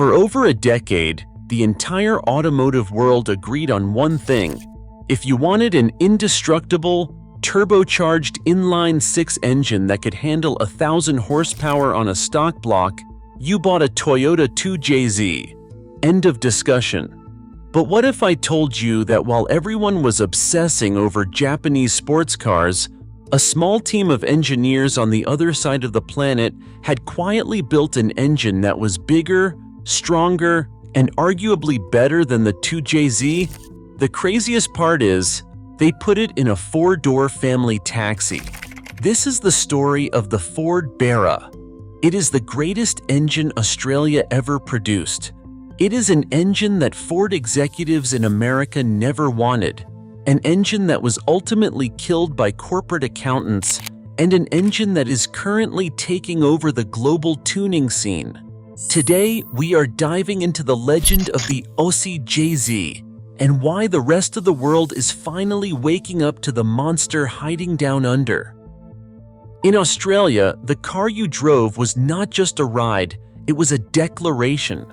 For over a decade, the entire automotive world agreed on one thing. If you wanted an indestructible, turbocharged inline-six engine that could handle 1,000 horsepower on a stock block, you bought a Toyota 2JZ. End of discussion. But what if I told you that while everyone was obsessing over Japanese sports cars, a small team of engineers on the other side of the planet had quietly built an engine that was bigger, stronger, and arguably better than the 2JZ? The craziest part is, they put it in a four-door family taxi. This is the story of the Ford Barra. It is the greatest engine Australia ever produced. It is an engine that Ford executives in America never wanted, an engine that was ultimately killed by corporate accountants, and an engine that is currently taking over the global tuning scene. Today, we are diving into the legend of the Aussie JZ and why the rest of the world is finally waking up to the monster hiding down under. In Australia, the car you drove was not just a ride, it was a declaration.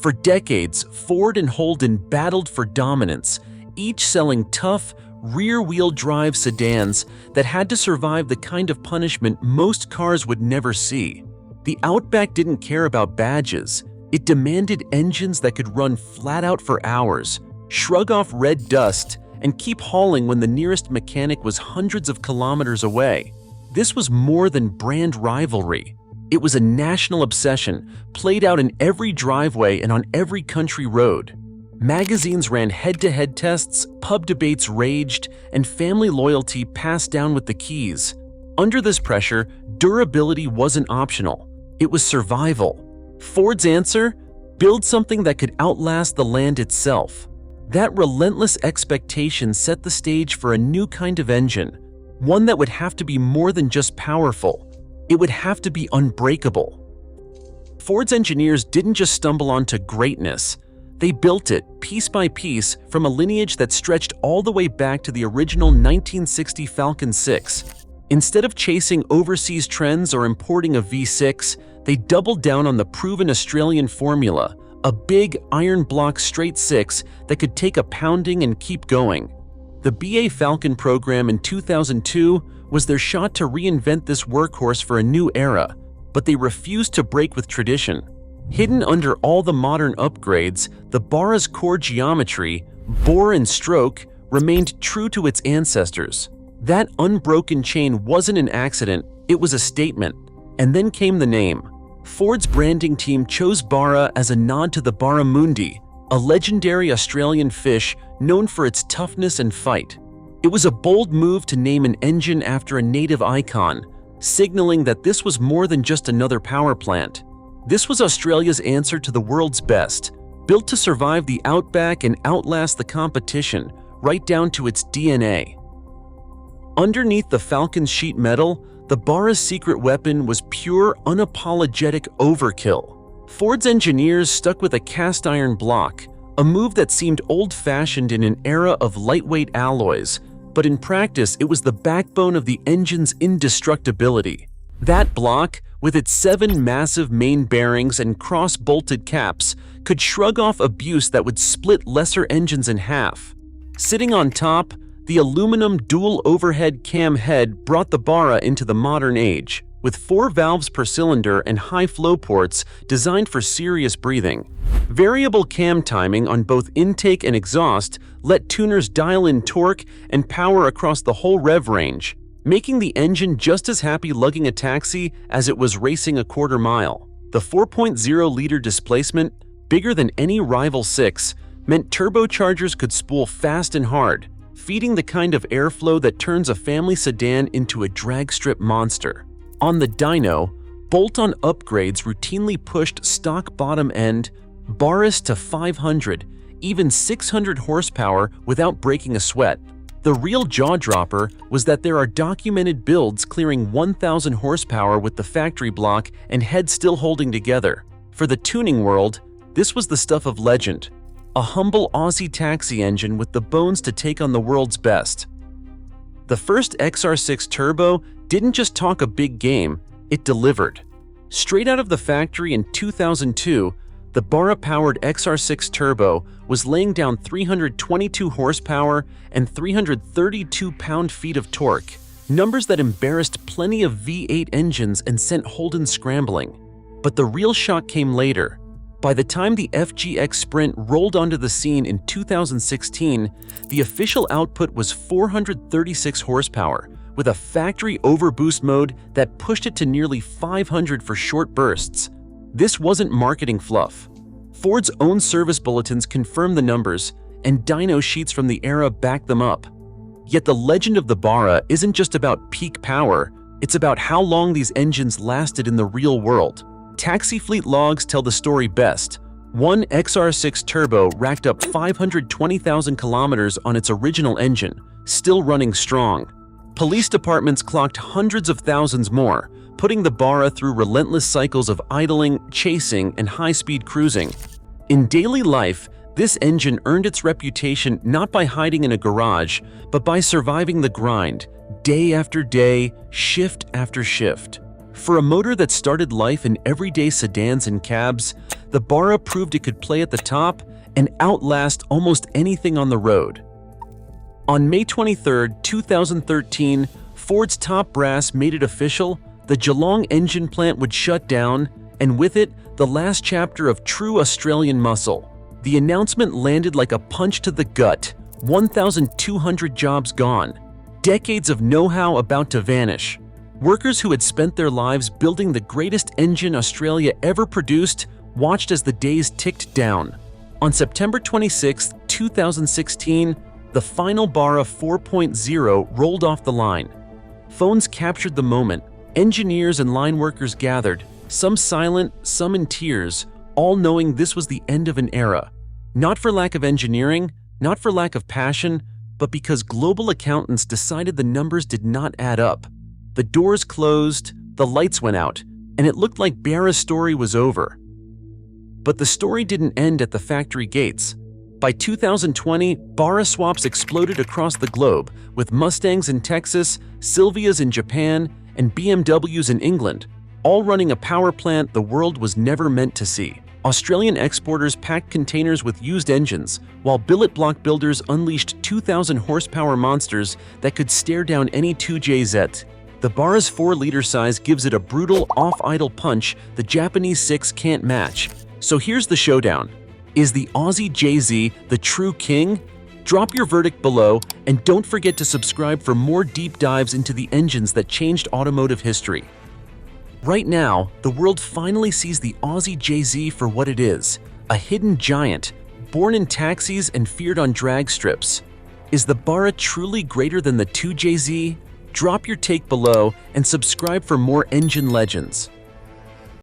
For decades, Ford and Holden battled for dominance, each selling tough, rear-wheel drive sedans that had to survive the kind of punishment most cars would never see. The Outback didn't care about badges. It demanded engines that could run flat out for hours, shrug off red dust, and keep hauling when the nearest mechanic was hundreds of kilometers away. This was more than brand rivalry. It was a national obsession, played out in every driveway and on every country road. Magazines ran head-to-head tests, pub debates raged, and family loyalty passed down with the keys. Under this pressure, durability wasn't optional. It was survival. Ford's answer? Build something that could outlast the land itself. That relentless expectation set the stage for a new kind of engine, one that would have to be more than just powerful. It would have to be unbreakable. Ford's engineers didn't just stumble onto greatness. They built it, piece by piece, from a lineage that stretched all the way back to the original 1960 Falcon 6. Instead of chasing overseas trends or importing a V6, they doubled down on the proven Australian formula, a big iron block straight six that could take a pounding and keep going. The BA Falcon program in 2002 was their shot to reinvent this workhorse for a new era, but they refused to break with tradition. Hidden under all the modern upgrades, the Barra's core geometry, bore and stroke, remained true to its ancestors. That unbroken chain wasn't an accident, it was a statement. And then came the name. Ford's branding team chose Barra as a nod to the barramundi, a legendary Australian fish known for its toughness and fight. It was a bold move to name an engine after a native icon, signaling that this was more than just another power plant. This was Australia's answer to the world's best, built to survive the Outback and outlast the competition, right down to its DNA. Underneath the Falcon's sheet metal, the Barra's secret weapon was pure, unapologetic overkill. Ford's engineers stuck with a cast iron block, a move that seemed old-fashioned in an era of lightweight alloys, but in practice it was the backbone of the engine's indestructibility. That block, with its 7 massive main bearings and cross-bolted caps, could shrug off abuse that would split lesser engines in half. Sitting on top, the aluminum dual overhead cam head brought the Barra into the modern age, with 4 valves per cylinder and high flow ports designed for serious breathing. Variable cam timing on both intake and exhaust let tuners dial in torque and power across the whole rev range, making the engine just as happy lugging a taxi as it was racing a quarter mile. The 4.0-liter displacement, bigger than any rival 6, meant turbochargers could spool fast and hard, feeding the kind of airflow that turns a family sedan into a drag strip monster. On the dyno, bolt-on upgrades routinely pushed stock bottom end Barras to 500, even 600 horsepower without breaking a sweat. The real jaw-dropper was that there are documented builds clearing 1,000 horsepower with the factory block and head still holding together. For the tuning world, this was the stuff of legend. A humble Aussie taxi engine with the bones to take on the world's best. The first XR6 Turbo didn't just talk a big game, it delivered. Straight out of the factory in 2002, The Barra-powered XR6 Turbo was laying down 322 horsepower and 332 pound-feet of torque, numbers that embarrassed plenty of V8 engines and sent Holden scrambling. But the real shock came later. By the time the FGX Sprint rolled onto the scene in 2016, the official output was 436 horsepower, with a factory overboost mode that pushed it to nearly 500 for short bursts. This wasn't marketing fluff. Ford's own service bulletins confirmed the numbers, and dyno sheets from the era backed them up. Yet the legend of the Barra isn't just about peak power, it's about how long these engines lasted in the real world. Taxi fleet logs tell the story best. One XR6 Turbo racked up 520,000 kilometers on its original engine, still running strong. Police departments clocked hundreds of thousands more, putting the Barra through relentless cycles of idling, chasing, and high-speed cruising. In daily life, this engine earned its reputation not by hiding in a garage, but by surviving the grind, day after day, shift after shift. For a motor that started life in everyday sedans and cabs, the Barra proved it could play at the top and outlast almost anything on the road. On May 23, 2013, Ford's top brass made it official: the Geelong engine plant would shut down, and with it, the last chapter of true Australian muscle. The announcement landed like a punch to the gut: 1,200 jobs gone, decades of know-how about to vanish. Workers who had spent their lives building the greatest engine Australia ever produced watched as the days ticked down. On September 26, 2016, the final Barra 4.0 rolled off the line. Phones captured the moment. Engineers and line workers gathered, some silent, some in tears, all knowing this was the end of an era. Not for lack of engineering, not for lack of passion, but because global accountants decided the numbers did not add up. The doors closed, the lights went out, and it looked like Barra's story was over. But the story didn't end at the factory gates. By 2020, Barra swaps exploded across the globe, with Mustangs in Texas, Silvias in Japan, and BMWs in England, all running a power plant the world was never meant to see. Australian exporters packed containers with used engines, while billet block builders unleashed 2,000 horsepower monsters that could stare down any 2JZ. The Barra's 4-liter size gives it a brutal, off-idle punch the Japanese 6 can't match. So here's the showdown. Is the Aussie JZ the true king? Drop your verdict below, and don't forget to subscribe for more deep dives into the engines that changed automotive history. Right now, the world finally sees the Aussie JZ for what it is: a hidden giant, born in taxis and feared on drag strips. Is the Barra truly greater than the 2JZ? Drop your take below and subscribe for more engine legends.